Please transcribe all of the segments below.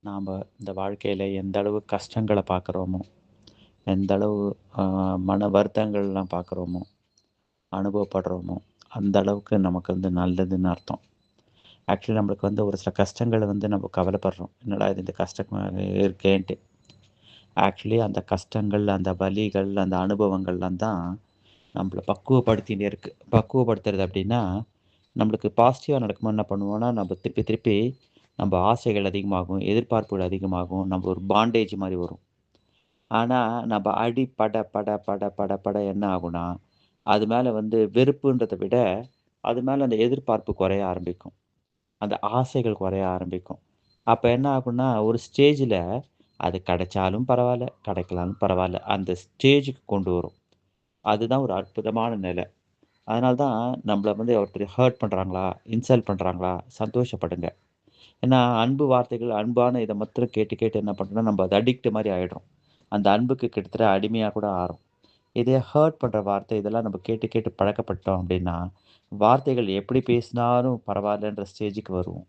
நாம் இந்த வாழ்க்கையில் எந்த அளவு கஷ்டங்களை பார்க்குறோமோ, எந்த அளவு மன வருத்தங்கள்லாம் பார்க்குறோமோ, அனுபவப்படுறோமோ, அந்த அளவுக்கு நமக்கு நல்லதுன்னு அர்த்தம். ஆக்சுவலி நம்மளுக்கு ஒரு சில கஷ்டங்களை நம்ம கவலைப்படுறோம். என்னடா இது இந்த கஷ்டம் இருக்கேன்ட்டு. ஆக்சுவலி அந்த கஷ்டங்கள், அந்த வலிகள், அந்த அனுபவங்கள்லாம் தான் நம்மளை பக்குவப்படுத்தினே இருக்கு. பக்குவப்படுத்துறது அப்படின்னா, நம்மளுக்கு பாசிட்டிவாக நடக்கும்போது என்ன பண்ணுவோம்னா, நம்ம திருப்பி திருப்பி நம்ம ஆசைகள் அதிகமாகும், எதிர்பார்ப்புகள் அதிகமாகும், நம்ம ஒரு பாண்டேஜ் மாதிரி வரும். ஆனால் நம்ம அடி பட பட பட பட பட என்ன ஆகும்னா, அது மேலே வெறுப்புன்றதை விட அது மேலே அந்த எதிர்பார்ப்பு குறைய ஆரம்பிக்கும். அந்த ஆசைகள் குறைய ஆரம்பிக்கும். அப்போ என்ன ஆகும்னா, ஒரு ஸ்டேஜில் அது கிடைச்சாலும் பரவாயில்ல, கிடைக்கலாலும் பரவாயில்ல, அந்த ஸ்டேஜுக்கு கொண்டு வரும். அதுதான் ஒரு அற்புதமான நிலை. அதனால தான் நம்மள ஒருத்தர் ஹர்ட் பண்ணுறாங்களா, இன்சல்ட் பண்ணுறாங்களா, சந்தோஷப்படுங்க. ஏன்னா, அன்பு வார்த்தைகள், அன்பான இத மாத்திரம் கேட்டு, கேட்டு என்ன பண்றோம்னா, நம்ம அது அடிக்ட் மாரி ஆயிடுறோம். அந்த அன்புக்கு கிட்டத்தட்ட அடிமையா கூட ஆறோம். இதே ஹர்ட் பண்ற வார்த்தை, இதெல்லாம் நம்ம கேட்டு, கேட்டு பழக்கப்பட்டோம் அப்டின்னா, வார்த்தைகள் எப்படி பேசினாலும் பரவாயில்லன்ற ஸ்டேஜுக்கு வருவோம்.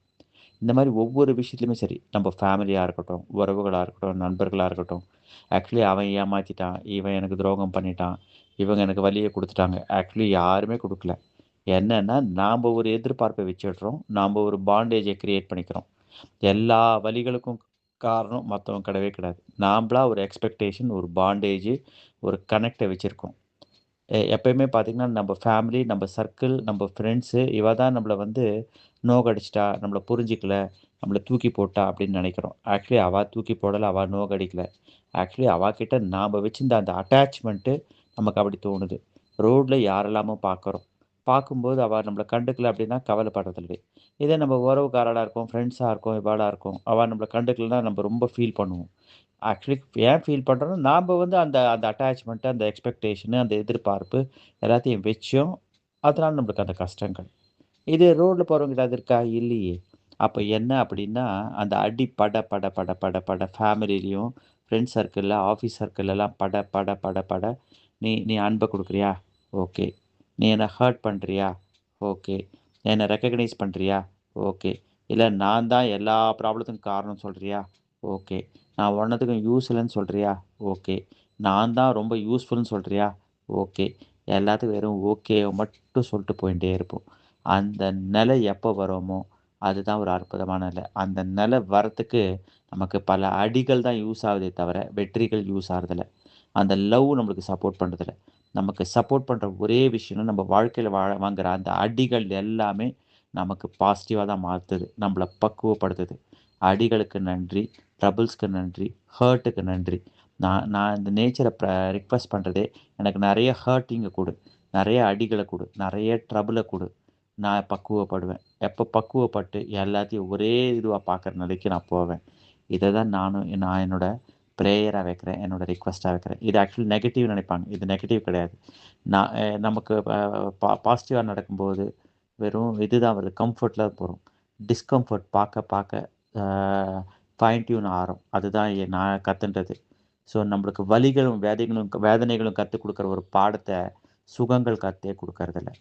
இந்த மாரி ஒவ்வொரு விஷயத்துலயுமே சரி, நம்ம ஃபேமிலியா இருக்கட்டும், உறவுகளா இருக்கட்டும், நண்பர்களா இருக்கட்டும். ஆக்சுவலி அவன் ஏமாத்திட்டான், இவன் எனக்கு துரோகம் பண்ணிட்டான், இவங்க எனக்கு வலிய குடுத்துட்டாங்க. ஆக்சுவலி யாருமே குடுக்கல. என்னன்னா, நாம்ப ஒரு எதிர்பார்ப்ப வச்சுடுறோம். நாம்ப ஒரு பாண்டேஜ கிரியேட் பண்ணிக்கிறோம். எல்லா வலிகளுக்கும் காரணம் மத்தவங்க கிடையவே கிடையாது. நாம்பளா ஒரு எக்ஸ்பெக்டேஷன், ஒரு பாண்டேஜ், ஒரு கனெக்ட்ட வச்சிருக்கோம். எப்பயுமே பார்த்தீங்கன்னா, நம்ம ஃபேமிலி, நம்ம சர்க்கிள், நம்ம ஃப்ரெண்ட்ஸு இவ தான் நம்மள நோகடிச்சுட்டா, நம்மள புரிஞ்சுக்கல, நம்மள தூக்கி போட்டா அப்படின்னு நெனைக்கிறோம். ஆக்சுவலி அவ தூக்கி போடல, அவ நோகடிக்கல. ஆக்சுவலி அவகிட்ட நாம வச்சிருந்த அந்த அட்டாச்மெண்ட்டு நமக்கு அப்படி தோணுது. ரோட்ல யாரெல்லாமோ பார்க்குறோம். பார்க்கும்போது அவ நம்மள கண்டுக்கல அப்படின்னா கவலைப்படுறதில்லை. இதே நம்ம உறவுக்காரளா இருக்கோம், ஃப்ரெண்ட்ஸா இருக்கோம், இவாளா இருக்கோம். அவ நம்மள கண்டுக்கலன்னா நம்ம ரொம்ப ஃபீல் பண்ணுவோம். ஆக்சுவலி ஏன் ஃபீல் பண்றோம்னா, நாம அந்த அந்த அட்டாச்மென்ட், அந்த எக்ஸ்பெக்டேஷன், அந்த எதிர்பார்ப்பு எல்லாத்தையும் வச்சோம். அதனால நம்மளுக்கு அந்த கஷ்டங்கள். இது ரோட்ல போறவங்ககிட்ட அது இருக்கா? இல்லையே! அப்ப என்ன அப்டின்னா, அந்த அடி பட பட பட பட பட ஃபேமிலிலயும், ஃப்ரெண்ட்ஸ் சர்க்கிள்ல, ஆஃபீஸ் சர்க்கிள்லலாம் பட பட பட பட நீ நீ அன்ப குடுக்குறியா? ஓகே. நீ என்ன ஹர்ட் பண்றியா? ஓகே. என்ன ரெகக்னைஸ் பண்றியா? ஓகே. இல்ல நான் தான் எல்லா ப்ராப்ளத்துக்கும் காரணம் சொல்றியா? ஓகே. நான் ஒன்னத்துக்கும் யூஸ் இல்லன்னு சொல்றியா? ஓகே. நான் தான் ரொம்ப யூஸ்ஃபுல்ன்னு சொல்றியா? ஓகே. எல்லாத்துக்கும் வெறும் ஓகேவ மட்டும் சொல்ட்டு போயிட்டே இருப்போம். அந்த நிலை எப்போ வருமோ, அதுதான் ஒரு அற்புதமான நிலை. அந்த நிலை வரத்துக்கு நமக்கு பல அடிகள் தான் யூஸ் ஆகுதே தவிர, வெற்றிகள் யூஸ் ஆறதில்ல. அந்த லவ் நம்மளுக்கு சப்போர்ட் பண்றதில்ல. நமக்கு சப்போர்ட் பண்ற ஒரே விஷயம்னா, நம்ம வாழ்க்கையில வாங்குற அந்த அடிகள் எல்லாமே நமக்கு பாசிட்டிவா தான் மாத்துது. நம்மள பக்குவப்படுத்துது. அடிகளுக்கு நன்றி, ட்ரபிள்ஸ்க்கு நன்றி, ஹர்ட்டுக்கு நன்றி. நான் நான் இந்த நேச்சர ரிக்வெஸ்ட் பண்றதே, எனக்கு நெறைய ஹர்ட்டிங்க குடு. நெறைய அடிகள குடு. நெறைய ட்ரபிள குடு. நான் பக்குவப்படுவேன். எப்ப பக்குவப்பட்டு எல்லாத்தையும் ஒரே இதுவா பார்க்குற நிலைக்கு நான் போவேன். இத தான் நான் என்னோட பிரேயரா வைக்கிறேன். என்னோட ரிக்வெஸ்ட்டா வைக்கிறேன். இது ஆக்சுவலி நெகட்டிவ் நினைப்பாங்க. இது நெகட்டிவ் கிடையாது. நான் நமக்கு பாசிட்டிவா நடக்கும்போது, வெறும் இதுதான் வருது. கம்ஃபர்ட்ல போறோம். டிஸ்கம்ஃபர்ட் பார்க்க பார்க்க அ ஃபைன் டியூன் ஆறோம். அதுதான் நான் கத்துன்றது. ஸோ நம்மளுக்கு வலிகளும், வேதனைகளும் கத்துக் குடுக்குற ஒரு பாடத்த சுகங்கள் கத்தே குடுக்கறதில்ல.